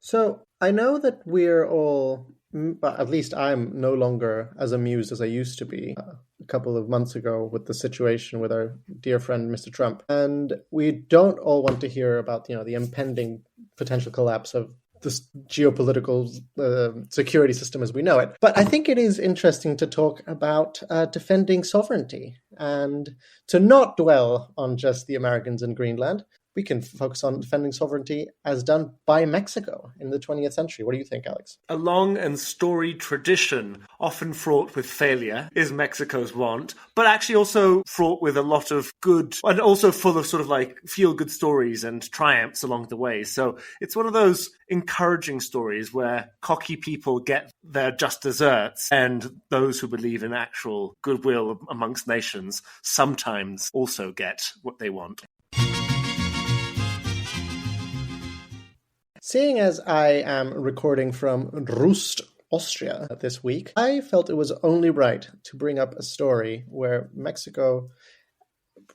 So I know that we're all, but at least I'm no longer as amused as I used to be a couple of months ago with the situation with our dear friend Mr. Trump, and we don't all want to hear about the impending potential collapse of this geopolitical security system as we know it. But I think it is interesting to talk about defending sovereignty and to not dwell on just the Americans in Greenland. We can focus on defending sovereignty as done by Mexico in the 20th century. What do you think, Alex? A long and storied tradition, often fraught with failure, is Mexico's want, but actually also fraught with a lot of good, and also full of sort of like feel-good stories and triumphs along the way. So it's one of those encouraging stories where cocky people get their just desserts, and those who believe in actual goodwill amongst nations sometimes also get what they want. Seeing as I am recording from Rust, Austria this week, I felt it was only right to bring up a story where Mexico,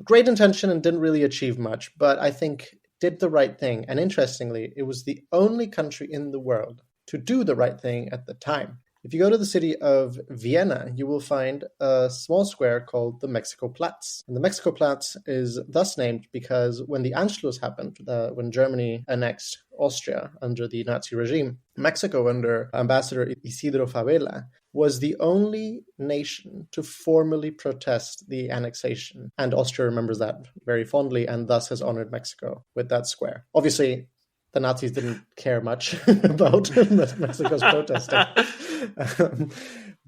great intention and didn't really achieve much, but I think did the right thing. And interestingly, it was the only country in the world to do the right thing at the time. If you go to the city of Vienna, you will find a small square called the Mexico Platz. And the Mexico Platz is thus named because when the Anschluss happened, when Germany annexed Austria under the Nazi regime, Mexico, under Ambassador Isidro Fabela, was the only nation to formally protest the annexation. And Austria remembers that very fondly and thus has honored Mexico with that square. Obviously, the Nazis didn't care much about Mexico's protesting.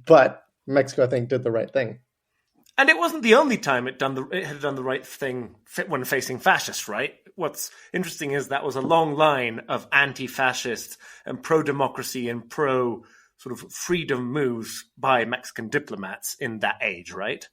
But Mexico, I think, did the right thing. And it wasn't the only time it had done the right thing when facing fascists, right? What's interesting is that was a long line of anti-fascist and pro-democracy and pro sort of freedom moves by Mexican diplomats in that age, right?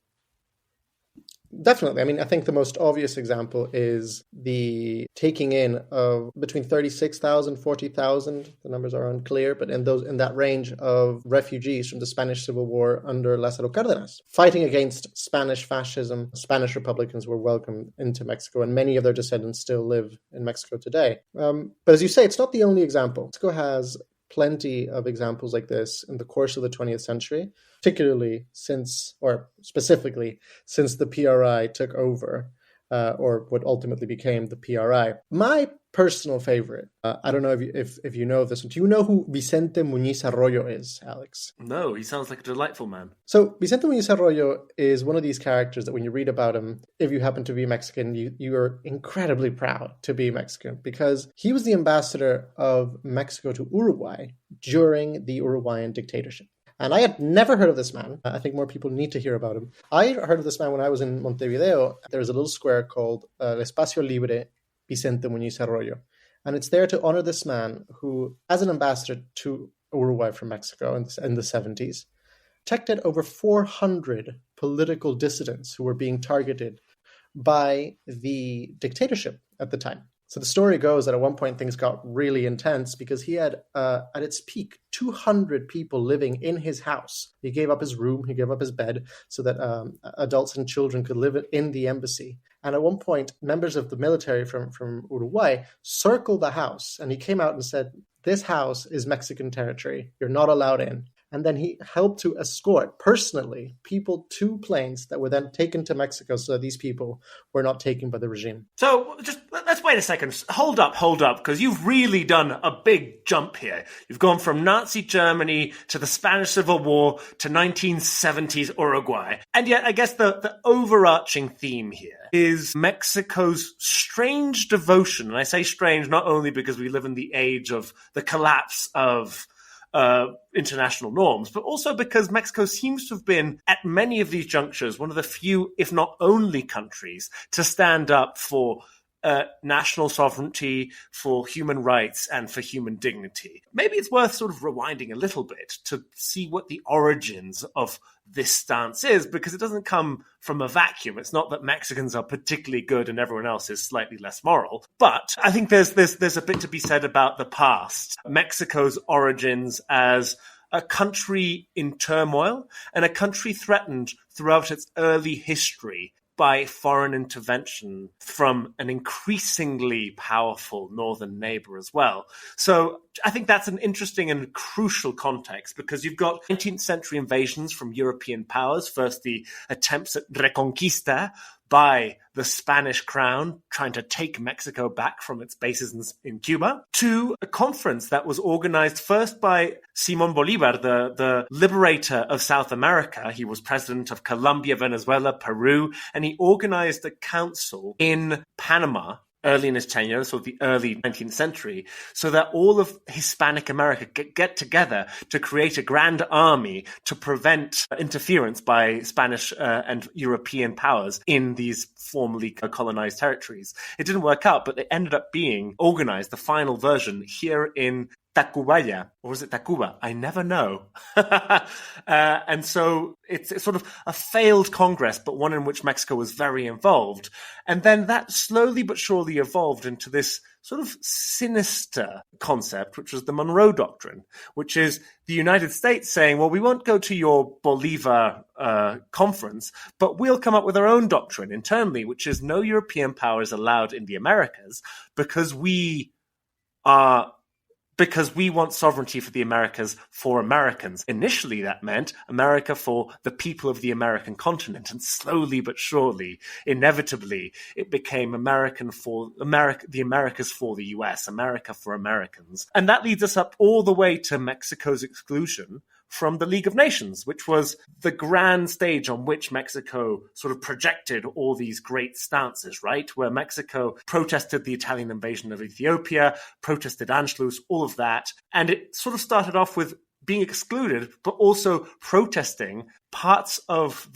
Definitely. I mean, I think the most obvious example is the taking in of between 36,000, 40,000, the numbers are unclear, but in that range of refugees from the Spanish Civil War under Lázaro Cárdenas. Fighting against Spanish fascism, Spanish Republicans were welcomed into Mexico, and many of their descendants still live in Mexico today. But as you say, it's not the only example. Mexico has plenty of examples like this in the course of the 20th century, particularly specifically since the PRI took over, or what ultimately became the PRI. My personal favorite, I don't know if you know this, do you know who Vicente Muñiz Arroyo is, Alex? No, he sounds like a delightful man. So Vicente Muñiz Arroyo is one of these characters that when you read about him, if you happen to be Mexican, you are incredibly proud to be Mexican, because he was the ambassador of Mexico to Uruguay during the Uruguayan dictatorship. And I had never heard of this man. I think more people need to hear about him. I heard of this man when I was in Montevideo. There's a little square called El Espacio Libre Vicente Muñiz Arroyo. And it's there to honor this man who, as an ambassador to Uruguay from Mexico in the 70s, protected over 400 political dissidents who were being targeted by the dictatorship at the time. So the story goes that at one point things got really intense because he had, at its peak, 200 people living in his house. He gave up his room, he gave up his bed so that adults and children could live in the embassy. And at one point, members of the military from Uruguay circled the house, and he came out and said, "This house is Mexican territory. You're not allowed in." And then he helped to escort personally people to planes that were then taken to Mexico so that these people were not taken by the regime. So just let's wait a second. Hold up, because you've really done a big jump here. You've gone from Nazi Germany to the Spanish Civil War to 1970s Uruguay. And yet I guess the overarching theme here is Mexico's strange devotion. And I say strange not only because we live in the age of the collapse of international norms, but also because Mexico seems to have been, at many of these junctures, one of the few, if not only, countries to stand up for national sovereignty, for human rights, and for human dignity. Maybe it's worth sort of rewinding a little bit to see what the origins of this stance is, because it doesn't come from a vacuum. It's not that Mexicans are particularly good and everyone else is slightly less moral. But I think there's a bit to be said about the past. Mexico's origins as a country in turmoil and a country threatened throughout its early history by foreign intervention from an increasingly powerful northern neighbor as well. So I think that's an interesting and crucial context because you've got 19th century invasions from European powers, first the attempts at reconquista by the Spanish crown trying to take Mexico back from its bases in Cuba, to a conference that was organized first by Simón Bolívar, the liberator of South America. He was president of Colombia, Venezuela, Peru, and he organized a council in Panama early in his tenure, so the early 19th century, so that all of Hispanic America get together to create a grand army to prevent interference by Spanish and European powers in these formerly colonized territories. It didn't work out, but it ended up being organized, the final version, here in Tacubaya, or is it Tacuba? I never know. And so it's sort of a failed Congress, but one in which Mexico was very involved. And then that slowly but surely evolved into this sort of sinister concept, which was the Monroe Doctrine, which is the United States saying, well, we won't go to your Bolivar conference, but we'll come up with our own doctrine internally, which is no European power is allowed in the Americas because we want sovereignty for the Americas for Americans. Initially, that meant America for the people of the American continent. And slowly but surely, inevitably, it became the Americas for the US, America for Americans. And that leads us up all the way to Mexico's exclusion from the League of Nations, which was the grand stage on which Mexico sort of projected all these great stances, right? Where Mexico protested the Italian invasion of Ethiopia, protested Anschluss, all of that. And it sort of started off with being excluded, but also protesting parts of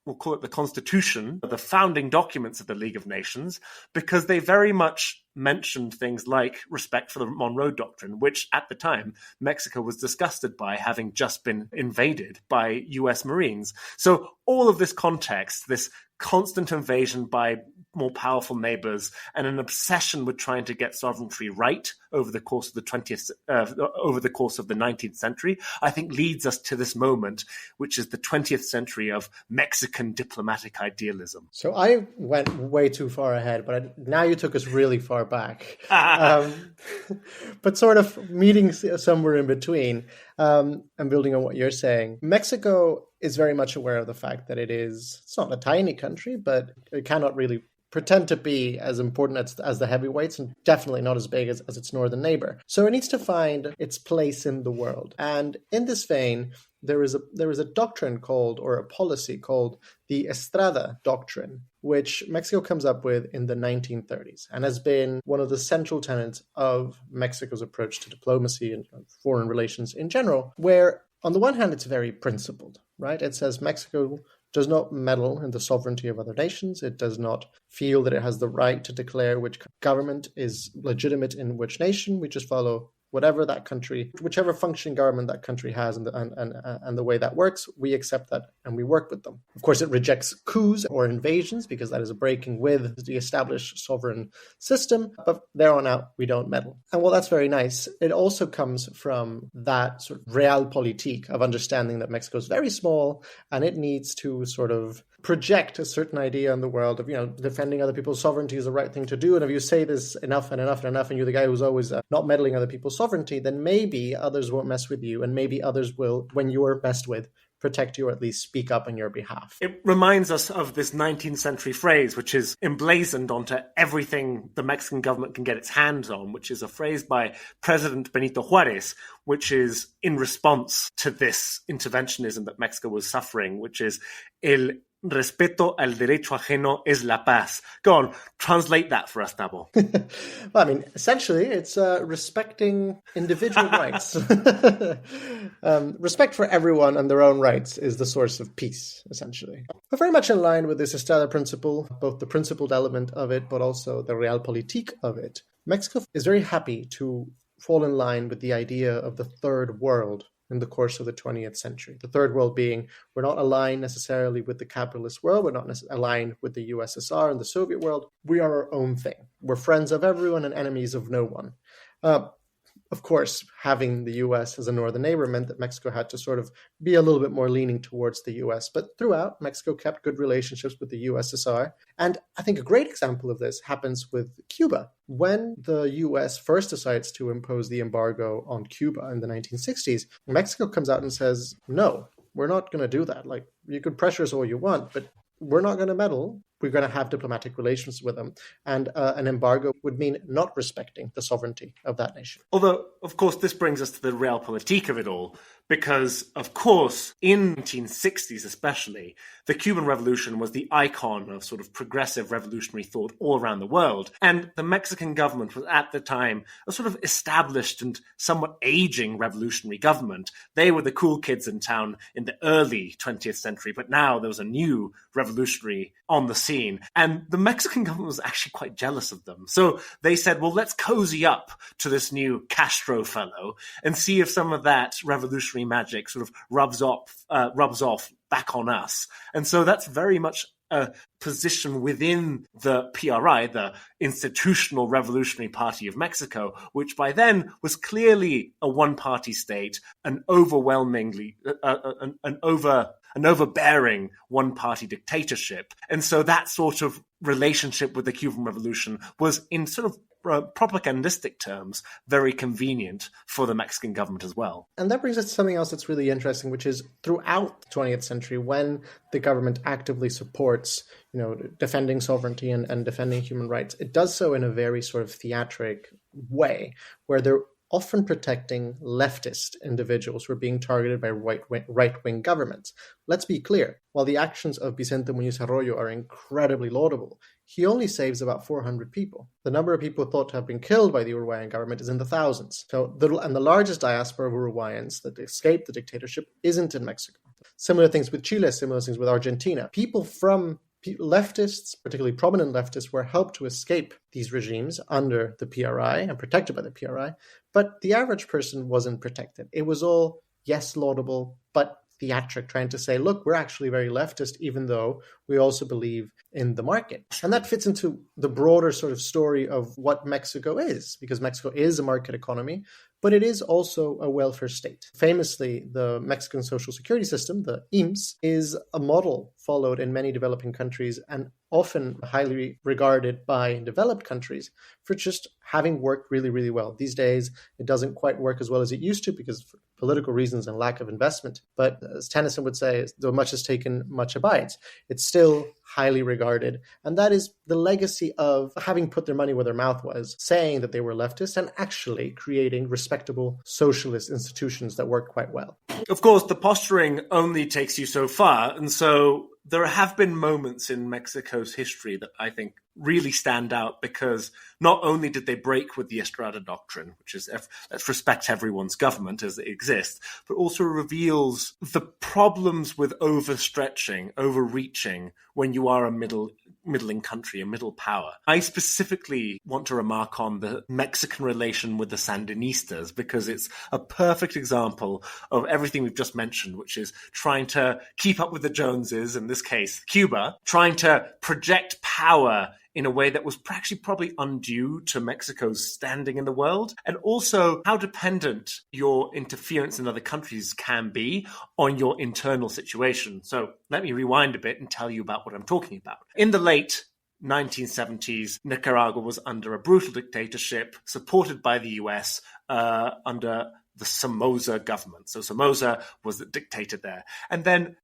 we'll call it the Constitution, the founding documents of the League of Nations, because they very much mentioned things like respect for the Monroe Doctrine, which at the time Mexico was disgusted by, having just been invaded by US Marines. So all of this context, this constant invasion by more powerful neighbors and an obsession with trying to get sovereignty right over the course of the 19th century, I think leads us to this moment, which is the 20th century of Mexican diplomatic idealism. So I went way too far ahead, but now you took us really far back. But sort of meeting somewhere in between and building on what you're saying. Mexico is very much aware of the fact that it's not a tiny country, but it cannot really pretend to be as important as the heavyweights, and definitely not as big as its northern neighbor. So it needs to find its place in the world. And in this vein, there is a doctrine called, or a policy called, the Estrada Doctrine, which Mexico comes up with in the 1930s and has been one of the central tenets of Mexico's approach to diplomacy and foreign relations in general, where on the one hand, it's very principled, right? It says Mexico does not meddle in the sovereignty of other nations. It does not feel that it has the right to declare which government is legitimate in which nation. We just follow whatever that country, whichever functioning government that country has, and the way that works, we accept that and we work with them. Of course, it rejects coups or invasions because that is a breaking with the established sovereign system. But there on out, we don't meddle. And while that's very nice, it also comes from that sort of realpolitik of understanding that Mexico is very small and it needs to sort of project a certain idea in the world of, defending other people's sovereignty is the right thing to do. And if you say this enough and enough and enough, and you're the guy who's always not meddling other people's sovereignty, then maybe others won't mess with you. And maybe others will, when you are messed with, protect you or at least speak up on your behalf. It reminds us of this 19th century phrase, which is emblazoned onto everything the Mexican government can get its hands on, which is a phrase by President Benito Juárez, which is in response to this interventionism that Mexico was suffering, which is el respeto al derecho ajeno es la paz. Go on, translate that for us, Tavo. Well, I mean, essentially, it's respecting individual rights. Respect for everyone and their own rights is the source of peace, essentially. But very much in line with this Estrada principle, both the principled element of it, but also the realpolitik of it. Mexico is very happy to fall in line with the idea of the third world in the course of the 20th century. The third world being, we're not aligned necessarily with the capitalist world, we're not aligned with the USSR and the Soviet world, we are our own thing. We're friends of everyone and enemies of no one. Of course, having the US as a northern neighbor meant that Mexico had to sort of be a little bit more leaning towards the US. But throughout, Mexico kept good relationships with the USSR. And I think a great example of this happens with Cuba. When the US first decides to impose the embargo on Cuba in the 1960s, Mexico comes out and says, no, we're not going to do that. Like, you could pressure us all you want, but we're not going to meddle. We're going to have diplomatic relations with them. And an embargo would mean not respecting the sovereignty of that nation. Although, of course, this brings us to the realpolitik of it all, because, of course, in the 1960s especially, the Cuban Revolution was the icon of sort of progressive revolutionary thought all around the world. And the Mexican government was at the time a sort of established and somewhat aging revolutionary government. They were the cool kids in town in the early 20th century, but now there was a new revolutionary on the scene. And the Mexican government was actually quite jealous of them. So they said, well, let's cozy up to this new Castro fellow and see if some of that revolutionary magic sort of rubs off back on us. And so that's very much a position within the PRI, the Institutional Revolutionary Party of Mexico, which by then was clearly a one-party state, an overwhelmingly, an overbearing one-party dictatorship. And so that sort of relationship with the Cuban Revolution was, in sort of propagandistic terms, very convenient for the Mexican government as well. And that brings us to something else that's really interesting, which is throughout the 20th century, when the government actively supports, defending sovereignty and defending human rights, it does so in a very sort of theatric way, where they're often protecting leftist individuals who are being targeted by right-wing governments. Let's be clear, while the actions of Vicente Muñoz Arroyo are incredibly laudable, he only saves about 400 people. The number of people thought to have been killed by the Uruguayan government is in the thousands. And the largest diaspora of Uruguayans that escaped the dictatorship isn't in Mexico. Similar things with Chile, similar things with Argentina. People from leftists, particularly prominent leftists, were helped to escape these regimes under the PRI and protected by the PRI, but the average person wasn't protected. It was all, yes, laudable, but theatric, trying to say, look, we're actually very leftist, even though we also believe in the market. And that fits into the broader sort of story of what Mexico is, because Mexico is a market economy, but it is also a welfare state. Famously, the Mexican social security system, the IMSS, is a model followed in many developing countries and often highly regarded by developed countries for just having worked really, really well. These days, it doesn't quite work as well as it used to because of political reasons and lack of investment. But as Tennyson would say, though much is taken, much abides. It's still highly regarded. And that is the legacy of having put their money where their mouth was, saying that they were leftist and actually creating respectable socialist institutions that work quite well. Of course, the posturing only takes you so far. And so there have been moments in Mexico's history that I think really stand out because not only did they break with the Estrada Doctrine, which is let's respect everyone's government as it exists, but also reveals the problems with overstretching, overreaching when you are a middling country, a middle power. I specifically want to remark on the Mexican relation with the Sandinistas because it's a perfect example of everything we've just mentioned, which is trying to keep up with the Joneses, in this case, Cuba, trying to project power in a way that was actually probably undue to Mexico's standing in the world, and also how dependent your interference in other countries can be on your internal situation. So let me rewind a bit and tell you about what I'm talking about. In the late 1970s, Nicaragua was under a brutal dictatorship supported by the US under the Somoza government. So Somoza was the dictator there. And then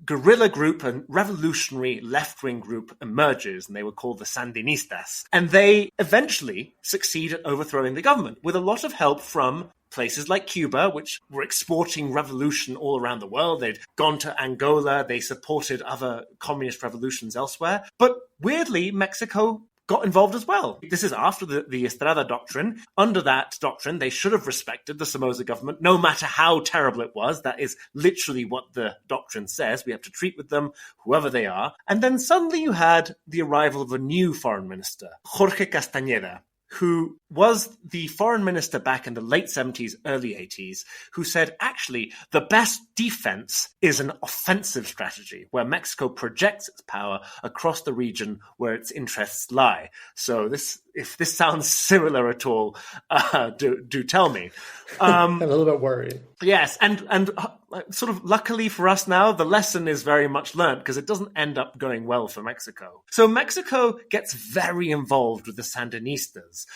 guerrilla group and revolutionary left-wing group emerges, and they were called the Sandinistas. And they eventually succeed at overthrowing the government with a lot of help from places like Cuba, which were exporting revolution all around the world. They'd gone to Angola. They supported other communist revolutions elsewhere. But weirdly, Mexico got involved as well. This is after the Estrada Doctrine. Under that doctrine, they should have respected the Somoza government, no matter how terrible it was. That is literally what the doctrine says. We have to treat with them, whoever they are. And then suddenly you had the arrival of a new foreign minister, Jorge Castañeda, who was the foreign minister back in the late 70s, early 80s, who said, actually, the best defense is an offensive strategy where Mexico projects its power across the region where its interests lie. So if this sounds similar at all, do tell me. I'm a little bit worried. Yes, and sort of luckily for us now, the lesson is very much learned because it doesn't end up going well for Mexico. So Mexico gets very involved with the Sandinistas.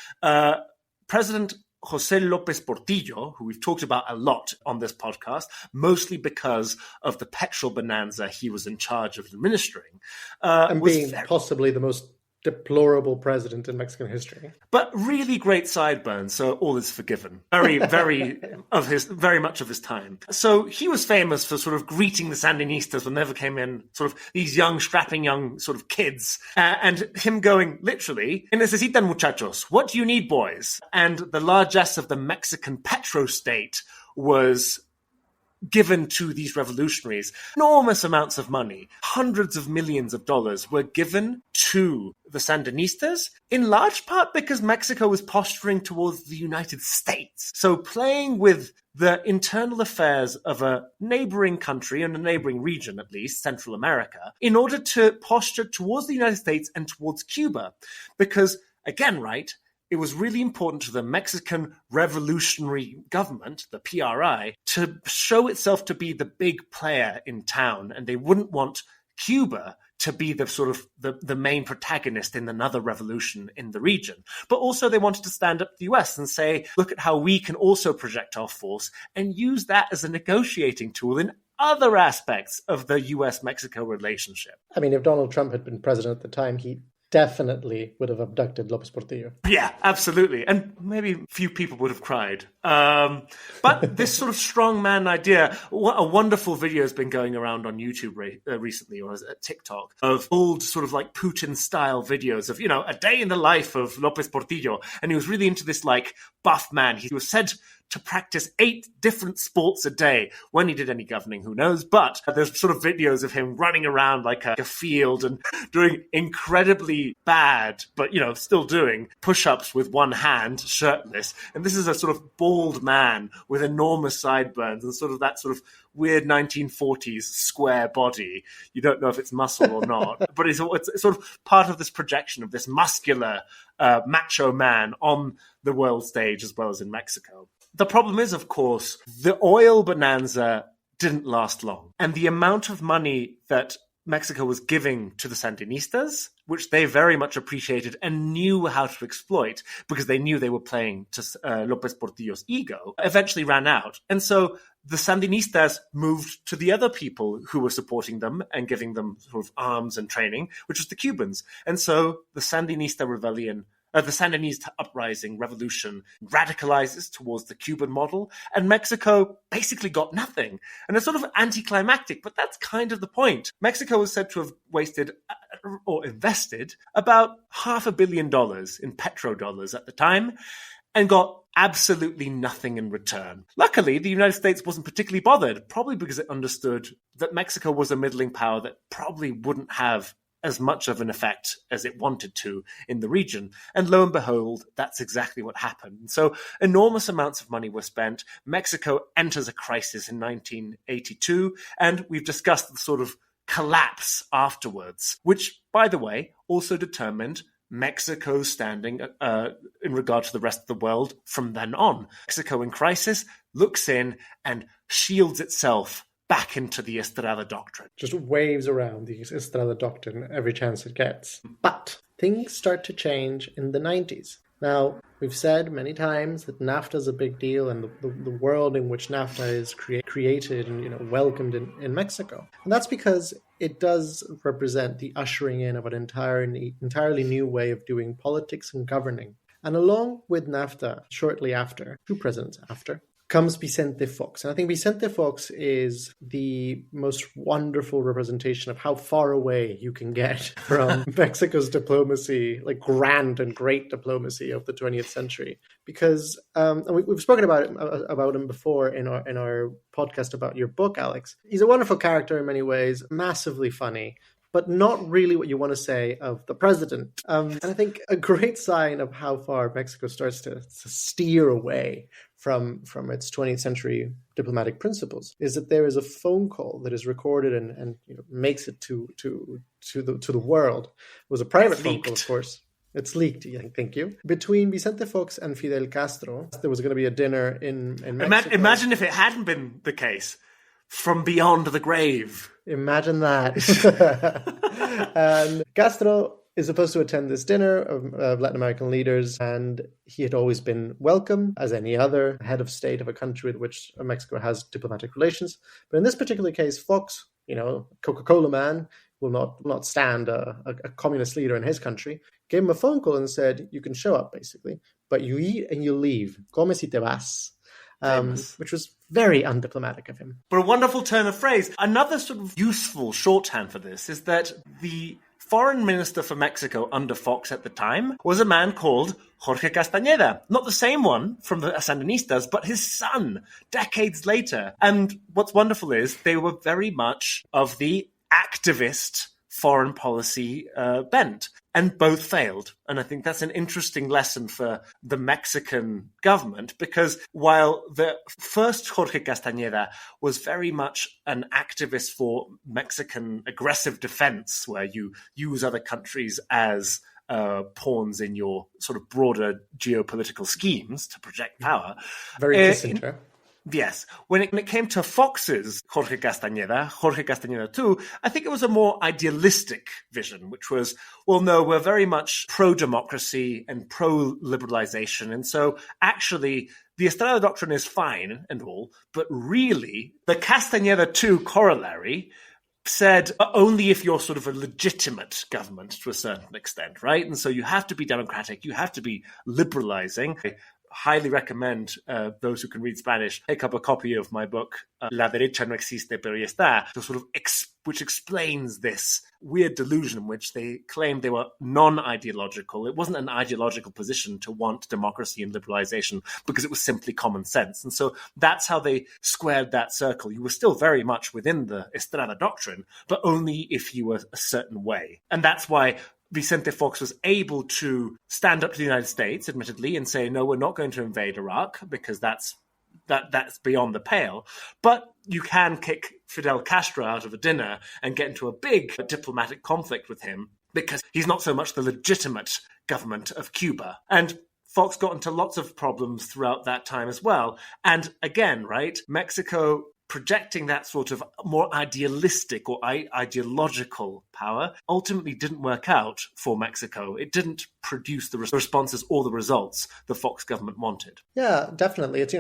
President José López Portillo, who we've talked about a lot on this podcast, mostly because of the petrol bonanza he was in charge of administering. And being possibly the most deplorable president in Mexican history. But really great sideburns, so all is forgiven. Very much of his time. So he was famous for sort of greeting the Sandinistas when they ever came in, sort of these young, strapping young sort of kids, and him going literally, "¿Qué necesitan, muchachos? What do you need, boys?" And the largesse of the Mexican petrostate was given to these revolutionaries. Enormous amounts of money, hundreds of millions of dollars were given to the Sandinistas, in large part because Mexico was posturing towards the United States. So playing with the internal affairs of a neighboring country, and a neighboring region at least, Central America, in order to posture towards the United States and towards Cuba. Because, again, right, it was really important to the Mexican revolutionary government, the PRI, to show itself to be the big player in town. And they wouldn't want Cuba to be the sort of the main protagonist in another revolution in the region. But also they wanted to stand up to the US and say, look at how we can also project our force and use that as a negotiating tool in other aspects of the US-Mexico relationship. I mean, if Donald Trump had been president at the time, he definitely would have abducted López Portillo. Yeah, absolutely. And maybe a few people would have cried. But this sort of strongman idea, a wonderful video has been going around on YouTube recently, or TikTok, of old sort of like Putin-style videos of, a day in the life of López Portillo. And he was really into this like buff man. He was said to practice 8 different sports a day. When he did any governing, who knows? But there's sort of videos of him running around like a field and doing incredibly bad, but, still doing push-ups with one hand, shirtless. And this is a sort of bald man with enormous sideburns and sort of that sort of weird 1940s square body. You don't know if it's muscle or not, but it's sort of part of this projection of this muscular macho man on the world stage as well as in Mexico. The problem is, of course, the oil bonanza didn't last long. And the amount of money that Mexico was giving to the Sandinistas, which they very much appreciated and knew how to exploit because they knew they were playing to López Portillo's ego, eventually ran out. And so the Sandinistas moved to the other people who were supporting them and giving them sort of arms and training, which was the Cubans. And so the Sandinista rebellion, the Sandinista uprising revolution radicalizes towards the Cuban model, and Mexico basically got nothing. And it's sort of anticlimactic, but that's kind of the point. Mexico was said to have wasted or invested about $500 million in petrodollars at the time and got absolutely nothing in return. Luckily, the United States wasn't particularly bothered, probably because it understood that Mexico was a middling power that probably wouldn't have as much of an effect as it wanted to in the region. And lo and behold, that's exactly what happened. So enormous amounts of money were spent. Mexico enters a crisis in 1982, and we've discussed the sort of collapse afterwards, which, by the way, also determined Mexico's standing in regard to the rest of the world from then on. Mexico in crisis looks in and shields itself back into the Estrada Doctrine. Just waves around the Estrada Doctrine every chance it gets. But things start to change in the 90s. Now, we've said many times that NAFTA is a big deal, and the world in which NAFTA is created and welcomed in Mexico. And that's because it does represent the ushering in of an entirely new way of doing politics and governing. And along with NAFTA, shortly after, 2 presidents after, comes Vicente Fox. And I think Vicente Fox is the most wonderful representation of how far away you can get from Mexico's diplomacy, like grand and great diplomacy of the 20th century. Because and we've spoken about him before in our podcast about your book, Alex. He's a wonderful character in many ways, massively funny, but not really what you want to say of the president. And I think a great sign of how far Mexico starts to steer away from its 20th century diplomatic principles is that there is a phone call that is recorded and makes it to the world. It was a private phone call, of course. It's leaked, thank you. Between Vicente Fox and Fidel Castro, there was going to be a dinner in Mexico. Imagine if it hadn't been the case. From beyond the grave. Imagine that. And Castro is supposed to attend this dinner of Latin American leaders, and he had always been welcome as any other head of state of a country with which Mexico has diplomatic relations. But in this particular case, Fox, Coca-Cola man, will not stand a communist leader in his country, gave him a phone call and said, you can show up, basically, but you eat and you leave. Comes y te vas. Which was very undiplomatic of him. But a wonderful turn of phrase. Another sort of useful shorthand for this is that the foreign minister for Mexico under Fox at the time was a man called Jorge Castañeda. Not the same one from the Sandinistas, but his son, decades later. And what's wonderful is they were very much of the activist foreign policy bent. And both failed. And I think that's an interesting lesson for the Mexican government, because while the first Jorge Castañeda was very much an activist for Mexican aggressive defense, where you use other countries as pawns in your sort of broader geopolitical schemes to project power. Very Kissinger. Yes. When it came to Fox's Jorge Castañeda II, I think it was a more idealistic vision, which was, well, no, we're very much pro-democracy and pro-liberalization. And so actually, the Estrada Doctrine is fine and all, but really, the Castañeda II corollary said only if you're sort of a legitimate government to a certain extent, right? And so you have to be democratic, you have to be liberalizing. Highly recommend those who can read Spanish pick up a copy of my book, La derecha no existe, pero ya está, which explains this weird delusion in which they claimed they were non-ideological. It wasn't an ideological position to want democracy and liberalization because it was simply common sense. And so that's how they squared that circle. You were still very much within the Estrada Doctrine, but only if you were a certain way. And that's why Vicente Fox was able to stand up to the United States, admittedly, and say, no, we're not going to invade Iraq because that's beyond the pale. But you can kick Fidel Castro out of a dinner and get into a big diplomatic conflict with him because he's not so much the legitimate government of Cuba. And Fox got into lots of problems throughout that time as well. And again, right, Mexico projecting that sort of more idealistic or ideological power ultimately didn't work out for Mexico. It didn't produce the responses or the results the Fox government wanted. Yeah, definitely. It's,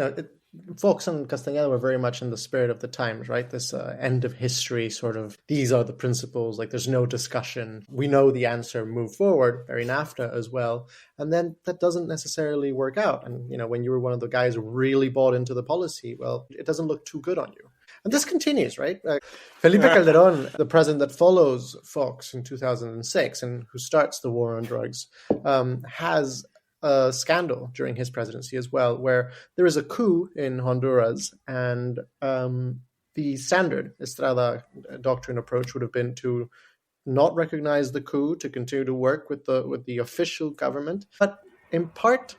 Fox and Castañeda were very much in the spirit of the times, right? This end of history sort of, these are the principles, like there's no discussion. We know the answer, move forward, very NAFTA as well. And then that doesn't necessarily work out. And, when you were one of the guys who really bought into the policy, well, it doesn't look too good on you. And this continues, right? Felipe Calderón, the president that follows Fox in 2006 and who starts the war on drugs, has a scandal during his presidency as well, where there is a coup in Honduras, and the standard Estrada Doctrine approach would have been to not recognize the coup, to continue to work with the official government, but in part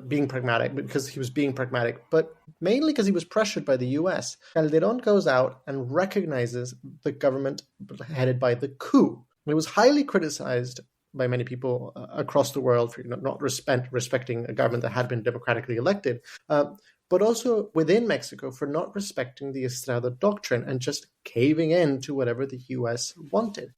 being pragmatic, because he was being pragmatic, but mainly because he was pressured by the US. Calderón goes out and recognizes the government headed by the coup. It was highly criticized by many people across the world for not respecting a government that had been democratically elected, but also within Mexico for not respecting the Estrada Doctrine and just caving in to whatever the US wanted.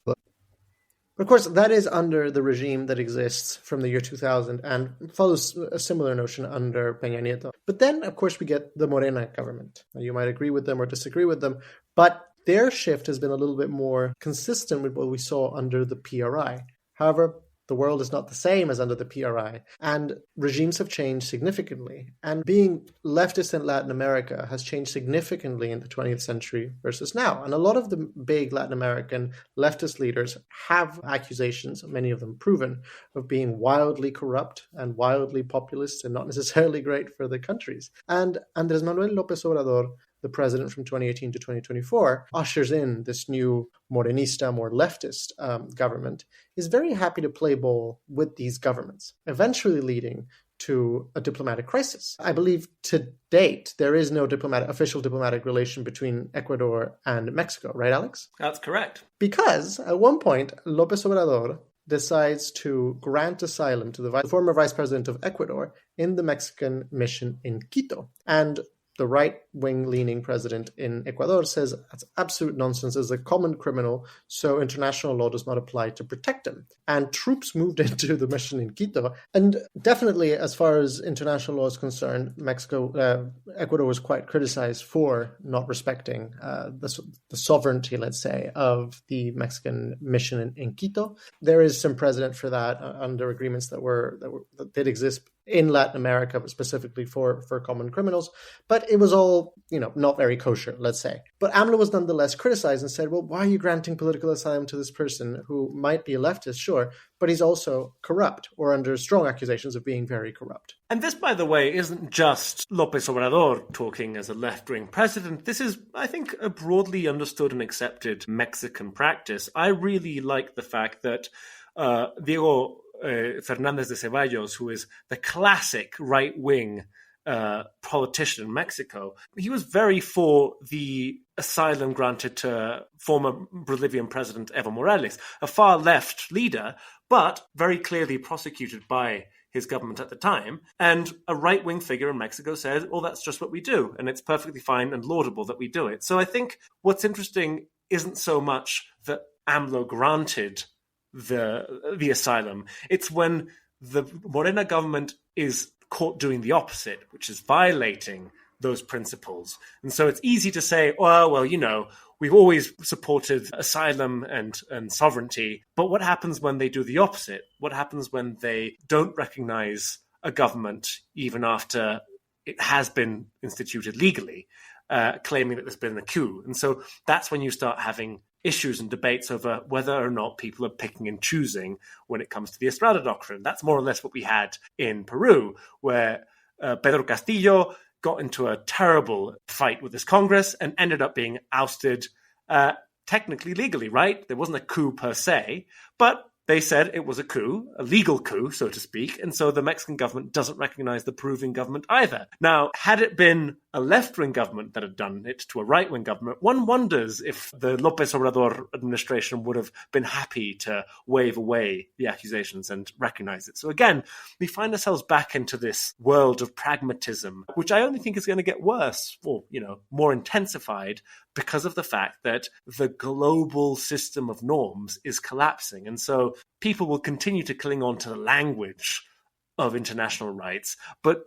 Of course, that is under the regime that exists from the year 2000 and follows a similar notion under Peña Nieto. But then, of course, we get the Morena government. You might agree with them or disagree with them, but their shift has been a little bit more consistent with what we saw under the PRI. However, the world is not the same as under the PRI, and regimes have changed significantly. And being leftist in Latin America has changed significantly in the 20th century versus now. And a lot of the big Latin American leftist leaders have accusations, many of them proven, of being wildly corrupt and wildly populist and not necessarily great for the countries. And Andrés Manuel López Obrador the president from 2018 to 2024, ushers in this new Morenista, more leftist government, is very happy to play ball with these governments, eventually leading to a diplomatic crisis. I believe to date, there is no official diplomatic relation between Ecuador and Mexico, right, Alex? That's correct. Because at one point, López Obrador decides to grant asylum to the former vice president of Ecuador in the Mexican mission in Quito. And the right-wing leaning president in Ecuador says that's absolute nonsense, is a common criminal, so international law does not apply to protect him. And troops moved into the mission in Quito. And definitely, as far as international law is concerned, Ecuador was quite criticized for not respecting the sovereignty, let's say, of the Mexican mission in Quito. There is some precedent for that under agreements that did exist in Latin America, but specifically for common criminals. But it was all, not very kosher, let's say. But AMLO was nonetheless criticized and said, well, why are you granting political asylum to this person who might be a leftist, sure, but he's also corrupt or under strong accusations of being very corrupt. And this, by the way, isn't just López Obrador talking as a left-wing president. This is, I think, a broadly understood and accepted Mexican practice. I really like the fact that Diego Fernández de Ceballos, who is the classic right-wing politician in Mexico, he was very for the asylum granted to former Bolivian President Evo Morales, a far-left leader, but very clearly prosecuted by his government at the time. And a right-wing figure in Mexico said, well, that's just what we do, and it's perfectly fine and laudable that we do it. So I think what's interesting isn't so much that AMLO granted the asylum. It's when the Morena government is caught doing the opposite, which is violating those principles. And so it's easy to say, oh, well, we've always supported asylum and sovereignty. But what happens when they do the opposite? What happens when they don't recognize a government even after it has been instituted legally, claiming that there's been a coup? And so that's when you start having issues and debates over whether or not people are picking and choosing when it comes to the Estrada doctrine. That's more or less what we had in Peru, where Pedro Castillo got into a terrible fight with this Congress and ended up being ousted technically legally, right? There wasn't a coup per se, but they said it was a coup, a legal coup, so to speak, and so the Mexican government doesn't recognize the Peruvian government either. Now, had it been a left-wing government that had done it to a right-wing government, one wonders if the López Obrador administration would have been happy to wave away the accusations and recognize it. So again, we find ourselves back into this world of pragmatism, which I only think is going to get worse or, more intensified because of the fact that the global system of norms is collapsing. And so people will continue to cling on to the language of international rights, but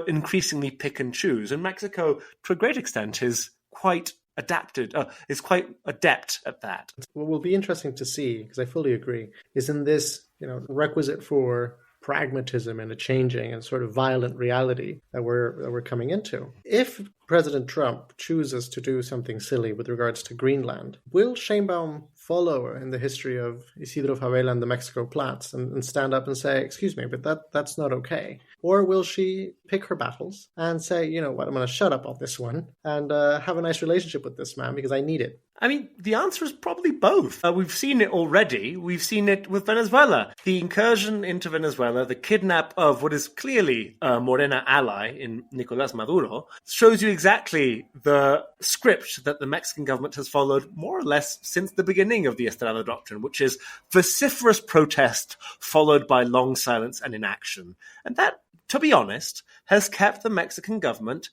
increasingly pick and choose. And Mexico, to a great extent, is quite adept at that. What will be interesting to see, because I fully agree, is in this requisite for pragmatism and a changing and sort of violent reality that we're coming into. If President Trump chooses to do something silly with regards to Greenland, will Sheinbaum follow in the history of Isidro Fabela and the Mexico Plats and stand up and say, excuse me, but that's not okay? Or will she pick her battles and say, you know what, I'm going to shut up on this one and have a nice relationship with this man because I need it? I mean, the answer is probably both. We've seen it already. We've seen it with Venezuela. The incursion into Venezuela, the kidnap of what is clearly a Morena ally in Nicolás Maduro, shows you exactly the script that the Mexican government has followed more or less since the beginning of the Estrada doctrine, which is vociferous protest followed by long silence and inaction. And that, to be honest, has kept the Mexican government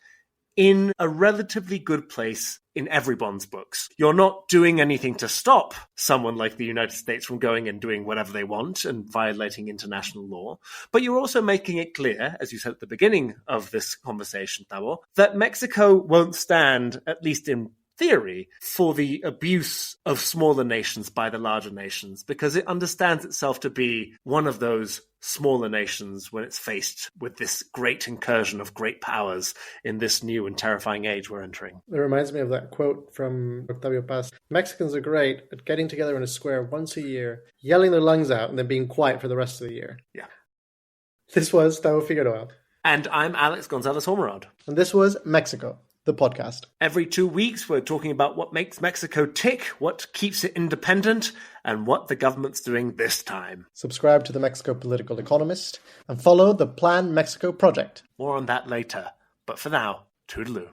in a relatively good place in everyone's books. You're not doing anything to stop someone like the United States from going and doing whatever they want and violating international law, but you're also making it clear, as you said at the beginning of this conversation, Tavo, that Mexico won't stand, at least in theory, for the abuse of smaller nations by the larger nations, because it understands itself to be one of those smaller nations when it's faced with this great incursion of great powers in this new and terrifying age we're entering. It reminds me of that quote from Octavio Paz. Mexicans are great at getting together in a square once a year, yelling their lungs out, and then being quiet for the rest of the year. Yeah. This was Tavo Figueroa. And I'm Alex Gonzalez Hormerod. And this was Mexico. the podcast. Every 2 weeks, we're talking about what makes Mexico tick, what keeps it independent, and what the government's doing this time. Subscribe to the Mexico Political Economist and follow the Plan Mexico project. More on that later. But for now, toodaloo.